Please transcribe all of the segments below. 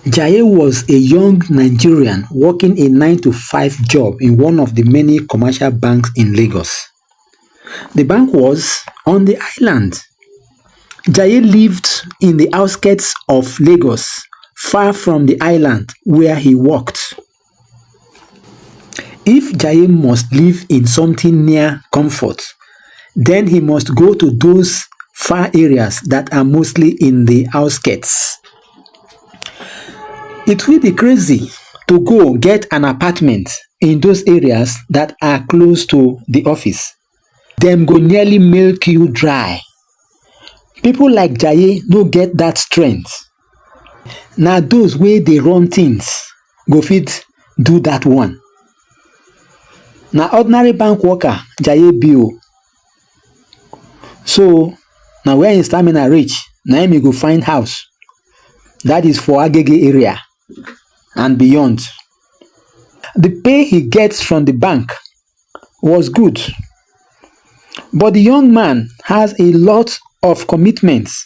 Jaye was a young Nigerian working a 9 to 5 job in one of the many commercial banks in Lagos. The bank was on the island. Jaye lived in the outskirts of Lagos, far from the island where he worked. If Jaye must live in something near comfort, then he must go to those far areas that are mostly in the outskirts. It will be crazy to go get an apartment in those areas that are close to the office. Them go nearly milk you dry. People like Jaye no get that strength. Na those wey dey run things go fit do that one. Na ordinary bank worker Jaye be o. So na where him stamina reach, na him he go find house. That is for Agege area and beyond. The pay he gets from the bank was good, but the young man has a lot of commitments,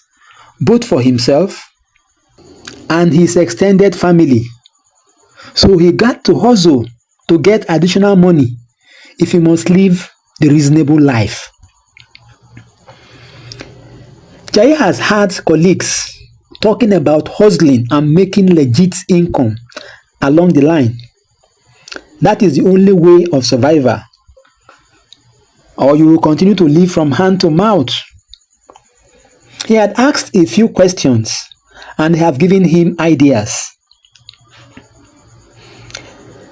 both for himself and his extended family. So he got to hustle to get additional money if he must live the reasonable life. Jaye has had colleagues talking about hustling and making legit income along the line. That is the only way of survival, or you will continue to live from hand to mouth. He had asked a few questions and have given him ideas.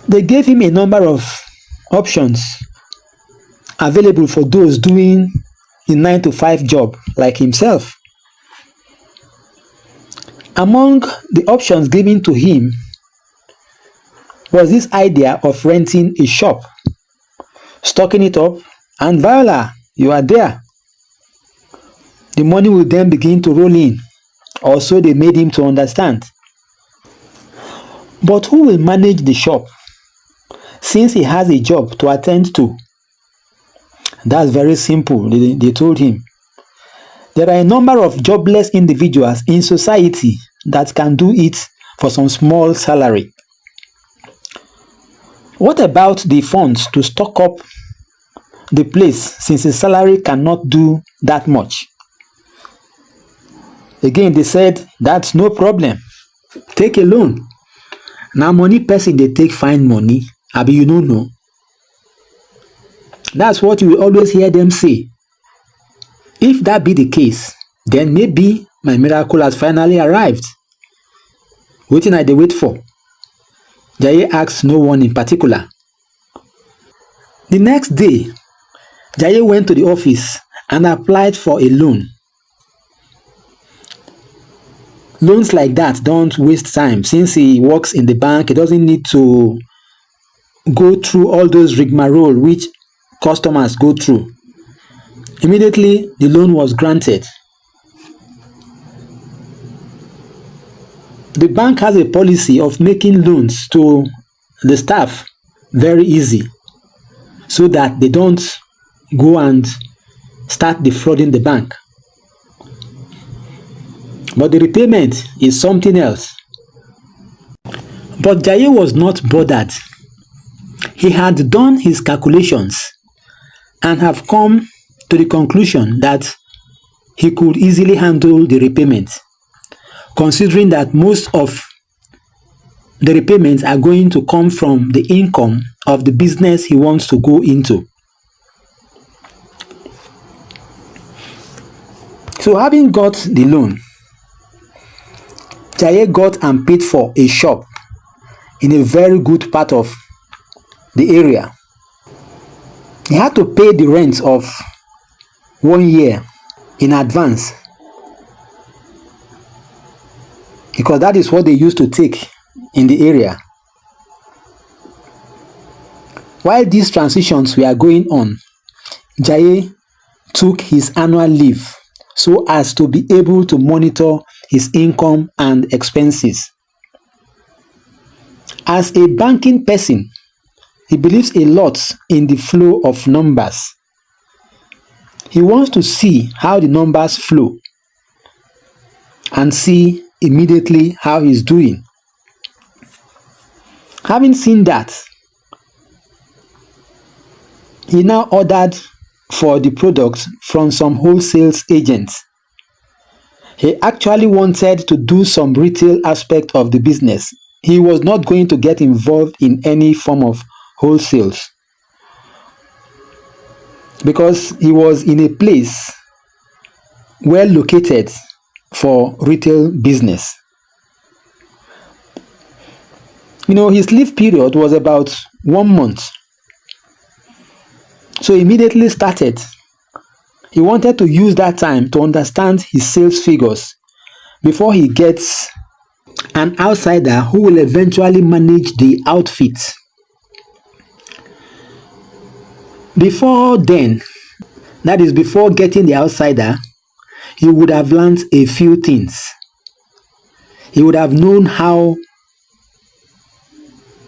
They gave him a number of options available for those doing a 9 to 5 job like himself. Among the options given to him was this idea of renting a shop, stocking it up, and voila, you are there. The money will then begin to roll in, or so they made him to understand. But who will manage the shop since he has a job to attend to? That's very simple, they told him. There are a number of jobless individuals in society that can do it for some small salary. What about the funds to stock up the place since his salary cannot do that much? Again, they said that's no problem. Take a loan. Now money person they take find money, abi you don't know. That's what you will always hear them say. If that be the case, then maybe my miracle has finally arrived. Wetin I dey wait for? Jaye asked no one in particular. The next day, Jaye went to the office and applied for a loan. Loans like that don't waste time. Since he works in the bank, he doesn't need to go through all those rigmarole which customers go through. Immediately, the loan was granted. The bank has a policy of making loans to the staff very easy so that they don't go and start defrauding the bank. But the repayment is something else. But Jaye was not bothered. He had done his calculations and have come to the conclusion that he could easily handle the repayment, considering that most of the repayments are going to come from the income of the business he wants to go into. So having got the loan, Jaye got and paid for a shop in a very good part of the area. He had to pay the rent of 1 year in advance because that is what they used to take in the area. While these transitions were going on, Jaye took his annual leave so as to be able to monitor his income and expenses. As a banking person, he believes a lot in the flow of numbers. He wants to see how the numbers flow and see immediately how he's doing. Having seen that, he now ordered for the product from some wholesale agents. He actually wanted to do some retail aspect of the business. He was not going to get involved in any form of wholesales because he was in a place well located for retail business. His leave period was about 1 month. So he immediately started. He wanted to use that time to understand his sales figures before he gets an outsider who will eventually manage the outfit. Before then, that is before getting the outsider, he would have learned a few things. He would have known how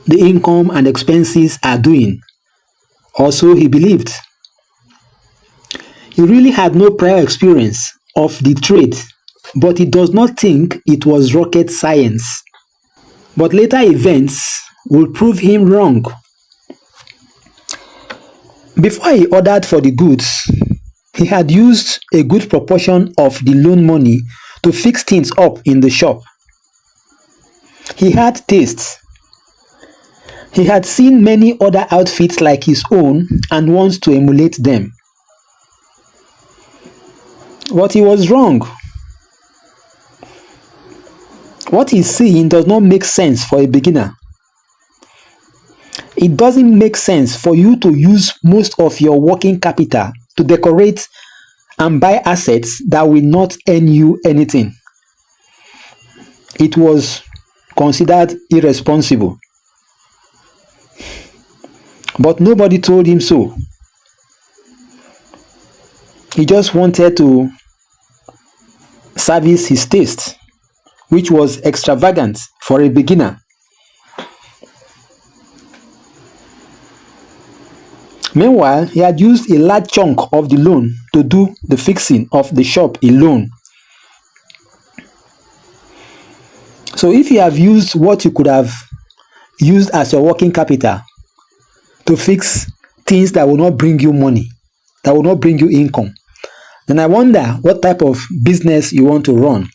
the income and expenses are doing. Also, he believed. He really had no prior experience of the trade, but he does not think it was rocket science. But later events will prove him wrong. Before he ordered for the goods, he had used a good proportion of the loan money to fix things up in the shop. He had tastes. He had seen many other outfits like his own and wants to emulate them. But he was wrong. What he's seeing does not make sense for a beginner. It doesn't make sense for you to use most of your working capital to decorate and buy assets that will not earn you anything. It was considered irresponsible. But nobody told him so. He just wanted to service his taste, which was extravagant for a beginner. Meanwhile, he had used a large chunk of the loan to do the fixing of the shop alone. So if you have used what you could have used as your working capital to fix things that will not bring you money, that will not bring you income, then I wonder what type of business you want to run.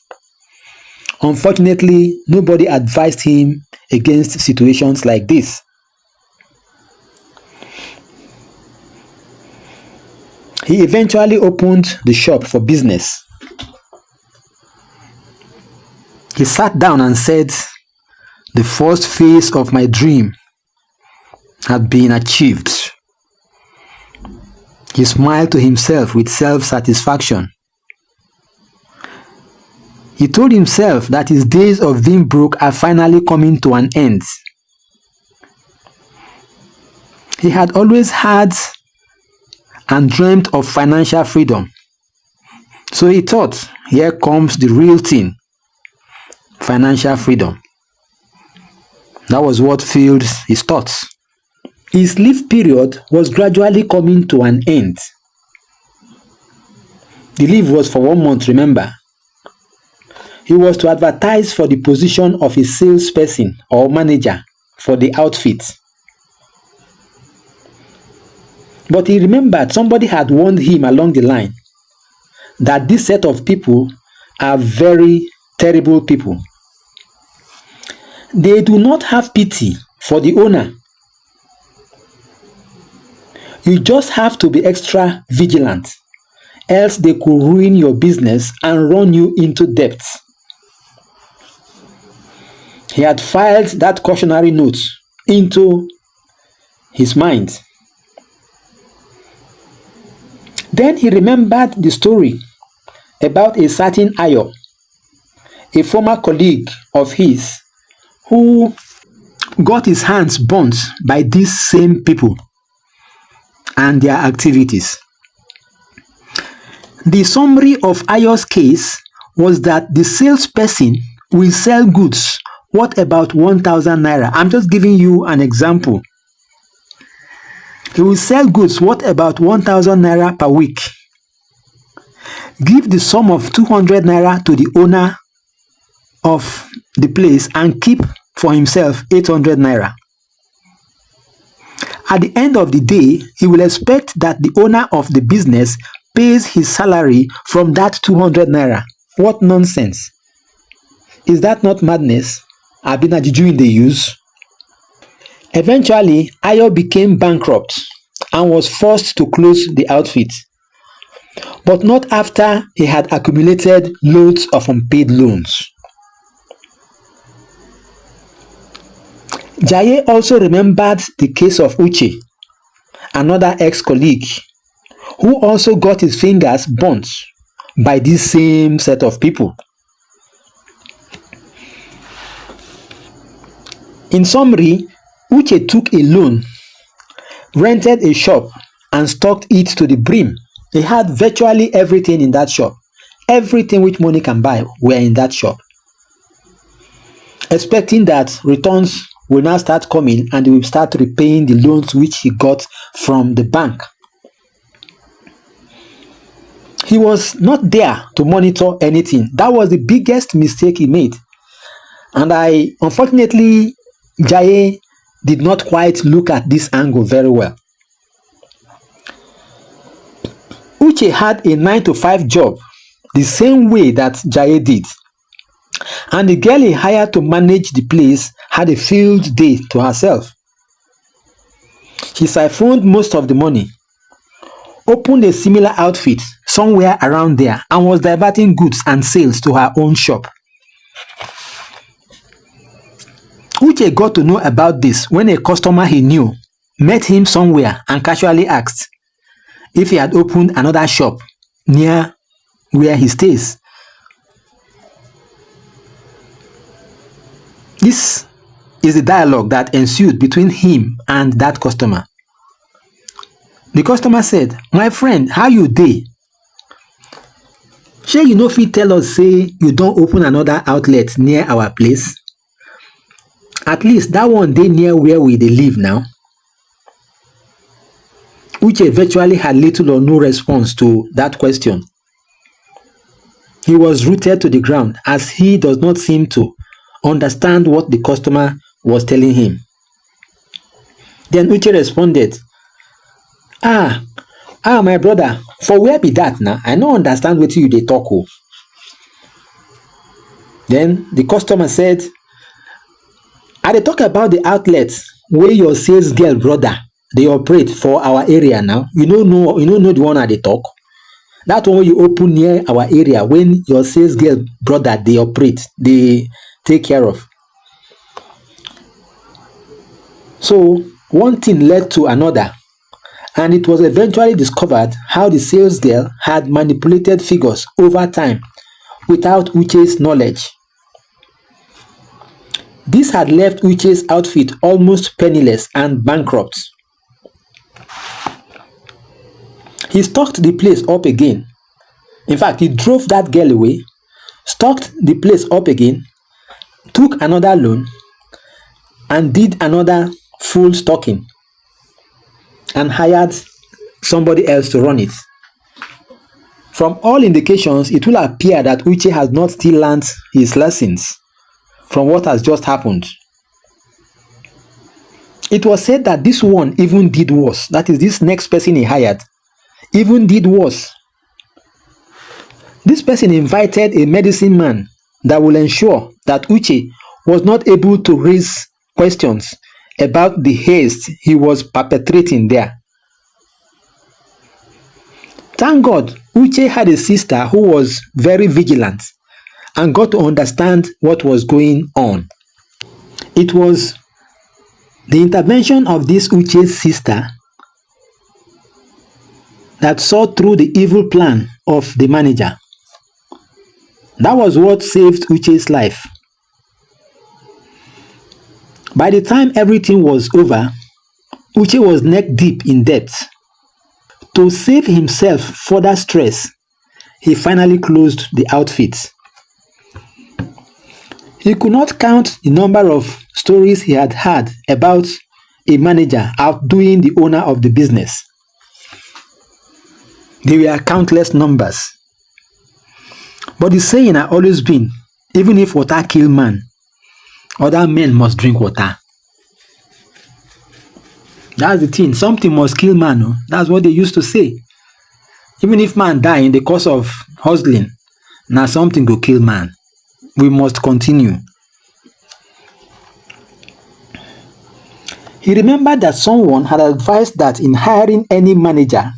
Unfortunately, nobody advised him against situations like this. He eventually opened the shop for business. He sat down and said, "The first phase of my dream had been achieved." He smiled to himself with self-satisfaction. He told himself that his days of being broke are finally coming to an end. He had always had and dreamt of financial freedom. So he thought, here comes the real thing, financial freedom. That was what filled his thoughts. His leave period was gradually coming to an end. The leave was for 1 month, remember. He was to advertise for the position of a salesperson or manager for the outfit. But he remembered somebody had warned him along the line that this set of people are very terrible people. They do not have pity for the owner. You just have to be extra vigilant, else they could ruin your business and run you into debt. He had filed that cautionary note into his mind. Then he remembered the story about a certain Ayo, a former colleague of his, who got his hands burnt by these same people and their activities. The summary of Ayo's case was that the salesperson will sell goods worth about 1,000 naira. I'm just giving you an example. He will sell goods worth about 1,000 naira per week. Give the sum of 200 naira to the owner of the place and keep for himself 800 naira. At the end of the day, he will expect that the owner of the business pays his salary from that 200 naira. What nonsense. Is that not madness? Abina juju in the use. Eventually, Ayo became bankrupt and was forced to close the outfit, but not after he had accumulated loads of unpaid loans. Jaye also remembered the case of Uche, another ex-colleague, who also got his fingers burnt by this same set of people. In summary, Uche took a loan, rented a shop, and stocked it to the brim. He had virtually everything in that shop. Everything which money can buy were in that shop. Expecting that returns will now start coming and he will start repaying the loans which he got from the bank. He was not there to monitor anything. That was the biggest mistake he made. And unfortunately, Jaye did not quite look at this angle very well. Uche had a 9-to-5 job the same way that Jaye did. And the girl he hired to manage the place had a field day to herself. She siphoned most of the money, opened a similar outfit somewhere around there, and was diverting goods and sales to her own shop. Uche got to know about this when a customer he knew met him somewhere and casually asked if he had opened another shop near where he stays. This is the dialogue that ensued between him and that customer. The customer said, "My friend, how you dey? Shey you no fit tell us say you don open another outlet near our place? At least that one dey near where we dey live now." Uche virtually had little or no response to that question. He was rooted to the ground as he does not seem to understand what the customer was telling him. Then Uche responded, my brother, for where be that now? I no understand wetin you dey talk o." Then the customer said, "I dey talk about the outlet wey your sales girl brother dey operate for our area now. You no know the one I dey talk? That one wey you open near our area when your sales girl brother dey operate, dey take care of." So one thing led to another, and it was eventually discovered how the sales girl had manipulated figures over time without Uche's knowledge. This had left Uche's outfit almost penniless and bankrupt. He stocked the place up again. In fact, he drove that girl away, stocked the place up again, took another loan, and did another full stocking, and hired somebody else to run it. From all indications, it will appear that Uche has not still learned his lessons from what has just happened. It was said that this one even did worse. That is, this next person he hired even did worse. This person invited a medicine man that will ensure that Uche was not able to raise questions about the haste he was perpetrating there. Thank God, Uche had a sister who was very vigilant and got to understand what was going on. It was the intervention of this Uche's sister that saw through the evil plan of the manager. That was what saved Uche's life. By the time everything was over, Uche was neck deep in debt. To save himself further stress, he finally closed the outfit. He could not count the number of stories he had heard about a manager outdoing the owner of the business. There were countless numbers. But the saying had always been, even if water kill man, other men must drink water. That's the thing. Something must kill man. Oh. That's what they used to say. Even if man die in the course of hustling, now something go kill man. We must continue. He remembered that someone had advised that in hiring any manager,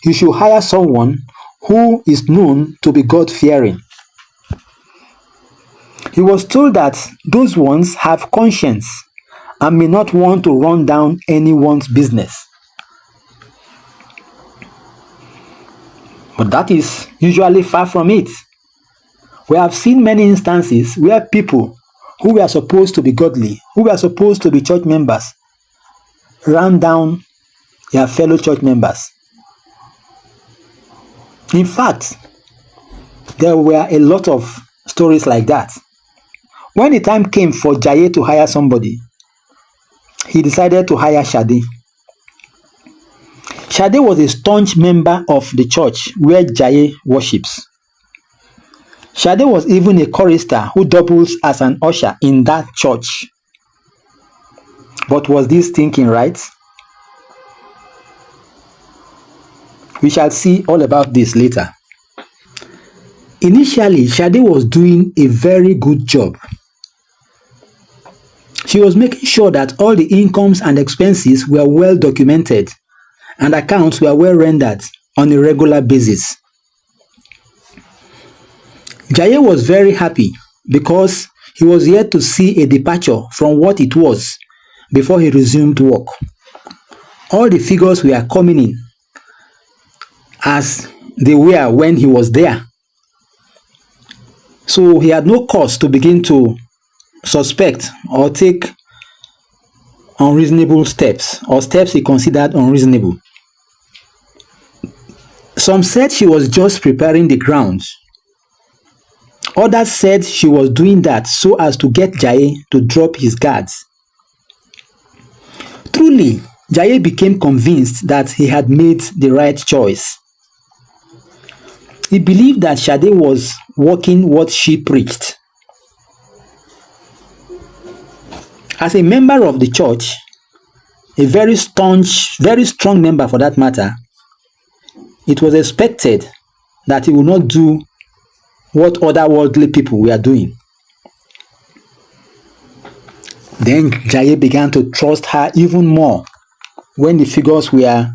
he should hire someone who is known to be God-fearing. He was told that those ones have conscience and may not want to run down anyone's business. But that is usually far from it. We have seen many instances where people who were supposed to be godly, who were supposed to be church members, ran down their fellow church members. In fact, there were a lot of stories like that. When the time came for Jaye to hire somebody, he decided to hire Shade. Shade was a staunch member of the church where Jaye worships. Shade was even a chorister who doubles as an usher in that church. But was this thinking right? We shall see all about this later. Initially, Shade was doing a very good job. She was making sure that all the incomes and expenses were well documented and accounts were well rendered on a regular basis. Jaye was very happy because he was yet to see a departure from what it was before he resumed work. All the figures were coming in as they were when he was there. So he had no cause to begin to suspect or take unreasonable steps or steps he considered unreasonable. Some said she was just preparing the ground. Others said she was doing that so as to get Jaye to drop his guards. Truly, Jaye became convinced that he had made the right choice. He believed that Shade was walking what she preached. As a member of the church, a very strong member for that matter, it was expected that he would not do what other worldly people were doing. Then Jaye began to trust her even more when the figures were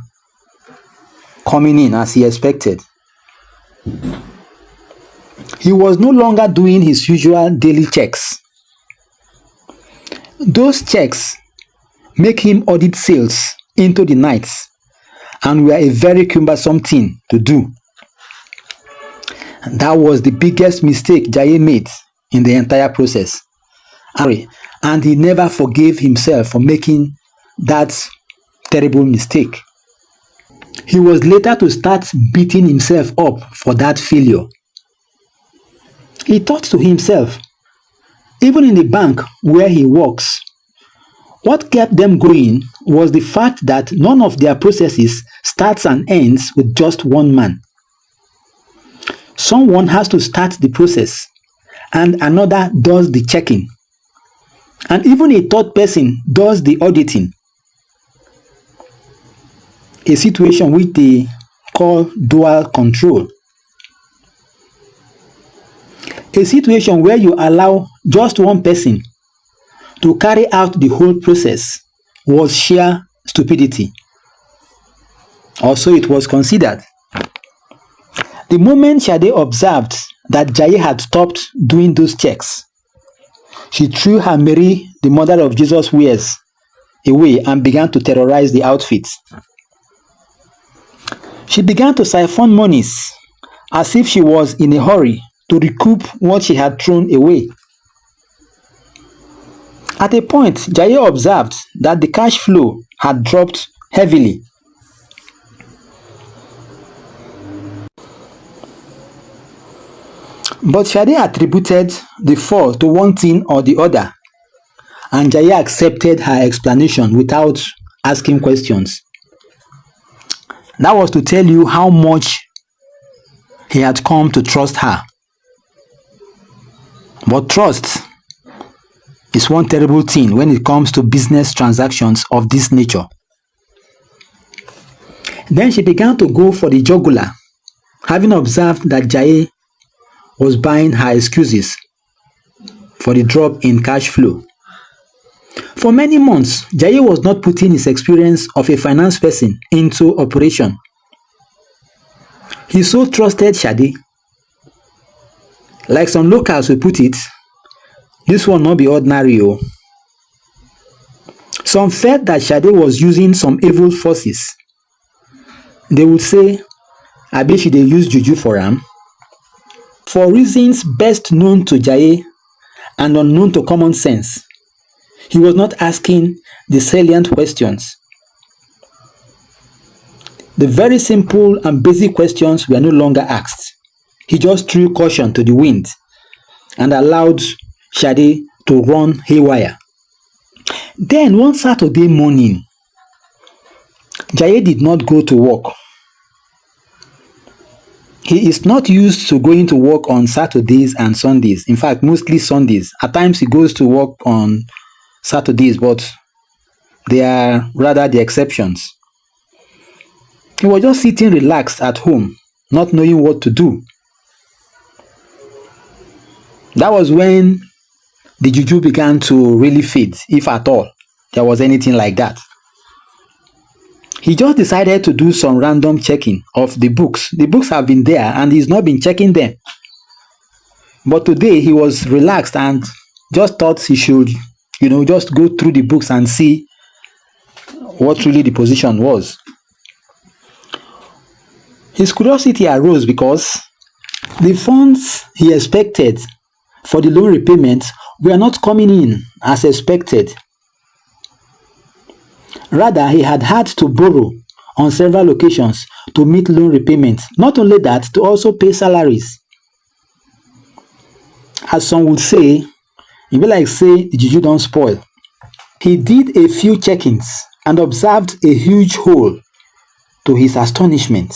coming in as he expected. He was no longer doing his usual daily checks. Those checks make him audit sales into the nights and were a very cumbersome thing to do. That was the biggest mistake Jaye made in the entire process. And he never forgave himself for making that terrible mistake. He was later to start beating himself up for that failure. He thought to himself, even in the bank where he works, what kept them going was the fact that none of their processes starts and ends with just one man. Someone has to start the process and another does the checking. And even a third person does the auditing. A situation which they call dual control. A situation where you allow just one person to carry out the whole process was sheer stupidity. Also, it was considered. The moment Shade observed that Jaye had stopped doing those checks, she threw her Mary, the mother of Jesus wears, away and began to terrorize the outfit. She began to siphon monies as if she was in a hurry to recoup what she had thrown away. At a point, Jaye observed that the cash flow had dropped heavily. But Shade attributed the fall to one thing or the other, and Jaye accepted her explanation without asking questions. That was to tell you how much he had come to trust her. But trust is one terrible thing when it comes to business transactions of this nature. Then she began to go for the jugular, having observed that Jaye was buying her excuses for the drop in cash flow. For many months, Jaye was not putting his experience of a finance person into operation. He so trusted Shade. Like some locals will put it, this will not be ordinary. Some felt that Shade was using some evil forces. They would say, Abi she dey use juju for am. For reasons best known to Jaye and unknown to common sense, he was not asking the salient questions. The very simple and basic questions were no longer asked. He just threw caution to the wind and allowed Shade to run haywire. Then one Saturday morning, Jaye did not go to work. He is not used to going to work on Saturdays and Sundays. In fact, mostly Sundays. At times he goes to work on Saturdays, but they are rather the exceptions. He was just sitting relaxed at home, not knowing what to do. That was when the juju began to really fade, if at all there was anything like that. He just decided to do some random checking of the books. The books have been there and he's not been checking them. But today he was relaxed and just thought he should, just go through the books and see what really the position was. His curiosity arose because the funds he expected for the loan repayment were not coming in as expected. Rather, he had to borrow on several occasions to meet loan repayments. Not only that, to also pay salaries. As some would say, it be like say the juju don't spoil. He did a few check-ins and observed a huge hole. To his astonishment,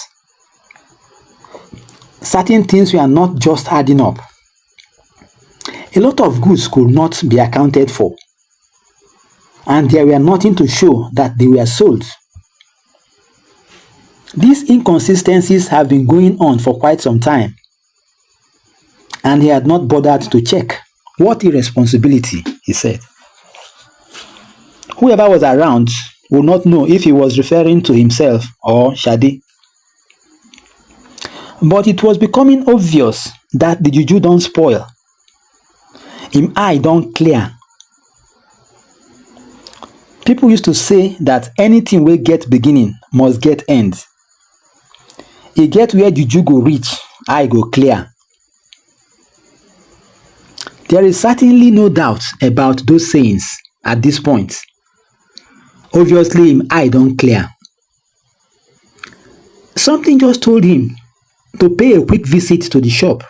certain things were not just adding up. A lot of goods could not be accounted for, and there were nothing to show that they were sold. These inconsistencies have been going on for quite some time, and he had not bothered to check. What irresponsibility, he said. Whoever was around would not know if he was referring to himself or Shade. But it was becoming obvious that the juju don't spoil. Him eye don't clear. People used to say that anything will get beginning must get end. E get where juju go reach, eye go clear. There is certainly no doubt about those sayings at this point. Obviously, him eye don't clear. Something just told him to pay a quick visit to the shop.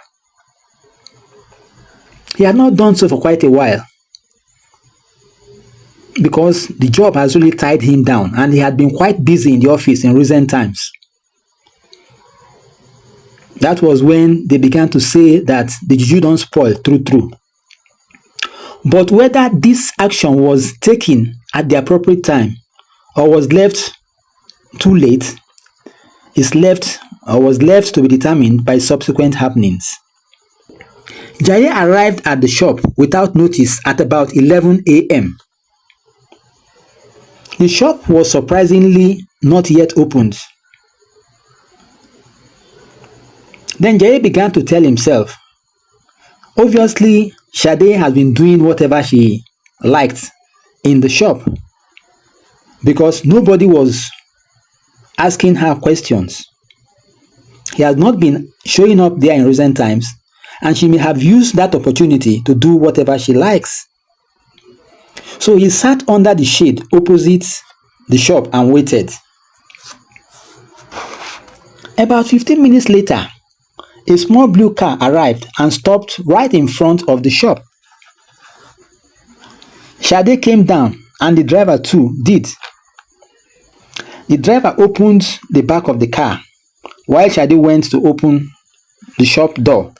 He had not done so for quite a while because the job has really tied him down and he had been quite busy in the office in recent times. That was when they began to say that the juju don't spoil true. But whether this action was taken at the appropriate time or was left too late was left to be determined by subsequent happenings. Jaye arrived at the shop without notice at about 11 a.m. The shop was surprisingly not yet opened. Then Jaye began to tell himself, obviously, Shade has been doing whatever she liked in the shop because nobody was asking her questions. He has not been showing up there in recent times, and she may have used that opportunity to do whatever she likes. So he sat under the shade opposite the shop and waited. About 15 minutes later, a small blue car arrived and stopped right in front of the shop. Shade came down and the driver too did. The driver opened the back of the car while Shade went to open the shop door.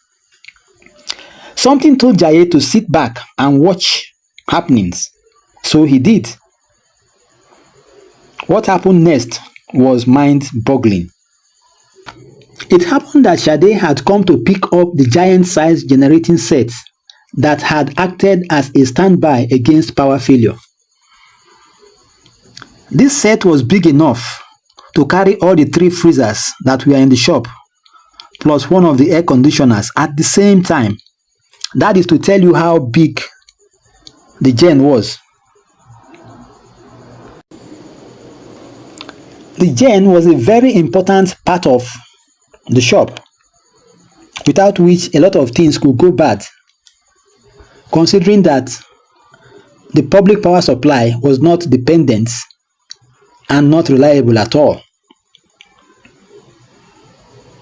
Something told Jaye to sit back and watch happenings, so he did. What happened next was mind-boggling. It happened that Jaye had come to pick up the giant-sized generating set that had acted as a standby against power failure. This set was big enough to carry all the 3 freezers that were in the shop, plus one of the air conditioners at the same time. That is to tell you how big the gen was. The gen was a very important part of the shop, without which a lot of things could go bad, considering that the public power supply was not dependent and not reliable at all.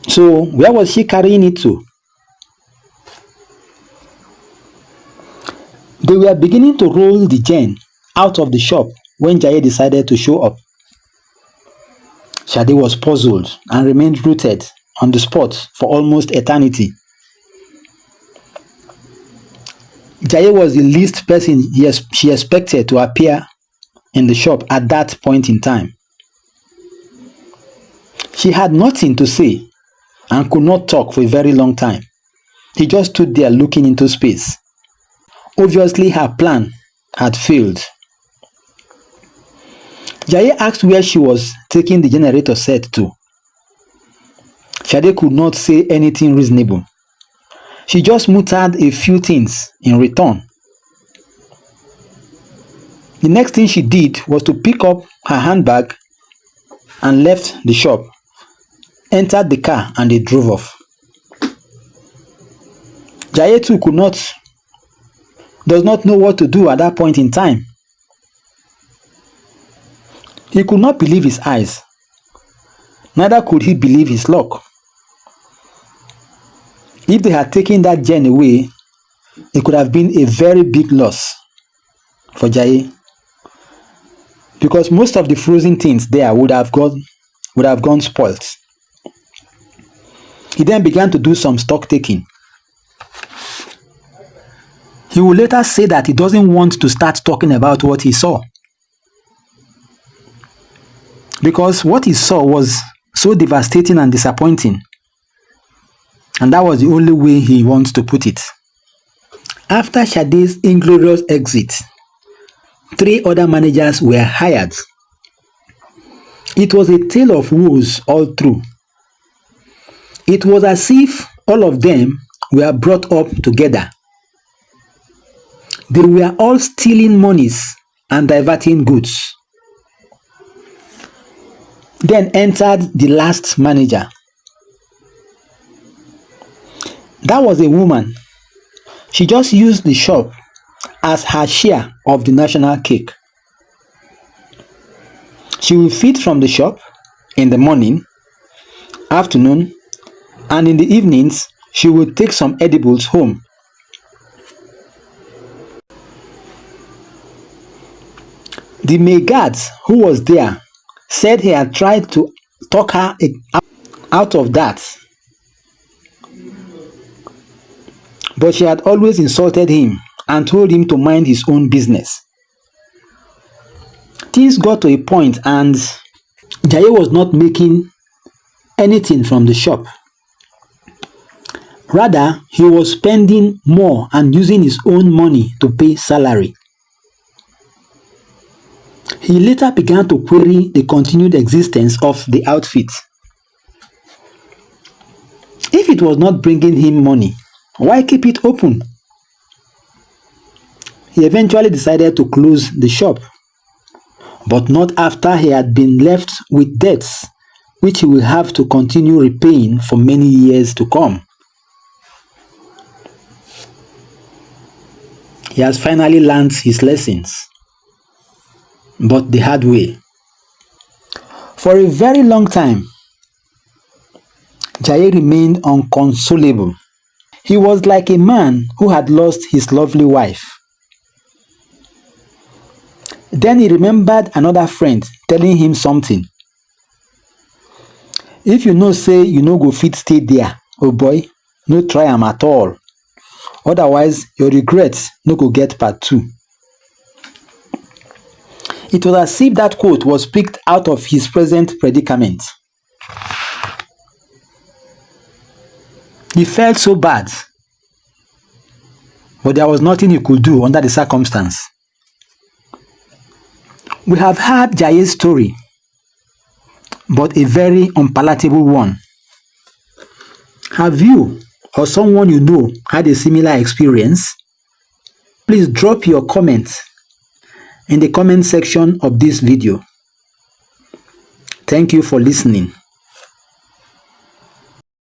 So where was she carrying it to? They were beginning to roll the gen out of the shop when Jaye decided to show up. Jaye was puzzled and remained rooted on the spot for almost eternity. Jaye was the least person she expected to appear in the shop at that point in time. She had nothing to say and could not talk for a very long time. He just stood there looking into space. Obviously, her plan had failed. Jaye asked where she was taking the generator set to. Jaye could not say anything reasonable. She just muttered a few things in return. The next thing she did was to pick up her handbag and left the shop, entered the car, and they drove off. Jaye too does not know what to do at that point in time. He could not believe his eyes. Neither could he believe his luck. If they had taken that gen away, it could have been a very big loss for Jaye, because most of the frozen things there would have gone spoiled. He then began to do some stock taking. He will later say that he doesn't want to start talking about what he saw, because what he saw was so devastating and disappointing, and that was the only way he wants to put it. After Jaye's inglorious exit, 3 other managers were hired. It was a tale of woes all through. It was as if all of them were brought up together. They were all stealing monies and diverting goods. Then entered the last manager. That was a woman. She just used the shop as her share of the national cake. She will feed from the shop in the morning, afternoon, and in the evenings she will take some edibles home. The maid who was there said he had tried to talk her out of that, but she had always insulted him and told him to mind his own business. Things got to a point and Jaye was not making anything from the shop. Rather, he was spending more and using his own money to pay salary. He later began to query the continued existence of the outfit. If it was not bringing him money, why keep it open? He eventually decided to close the shop, but not after he had been left with debts which he will have to continue repaying for many years to come. He has finally learned his lessons, but the hard way. For a very long time, Jaye remained inconsolable. He was like a man who had lost his lovely wife. Then he remembered another friend telling him something. If you know say you no go fit stay there, oh boy, no try am at all. Otherwise, your regrets no go get part 2. It was as if that quote was picked out of his present predicament. He felt so bad, but there was nothing he could do under the circumstance. We have heard Jaye's story, but a very unpalatable one. Have you or someone you know had a similar experience? Please drop your comments in the comment section of this video. Thank you for listening.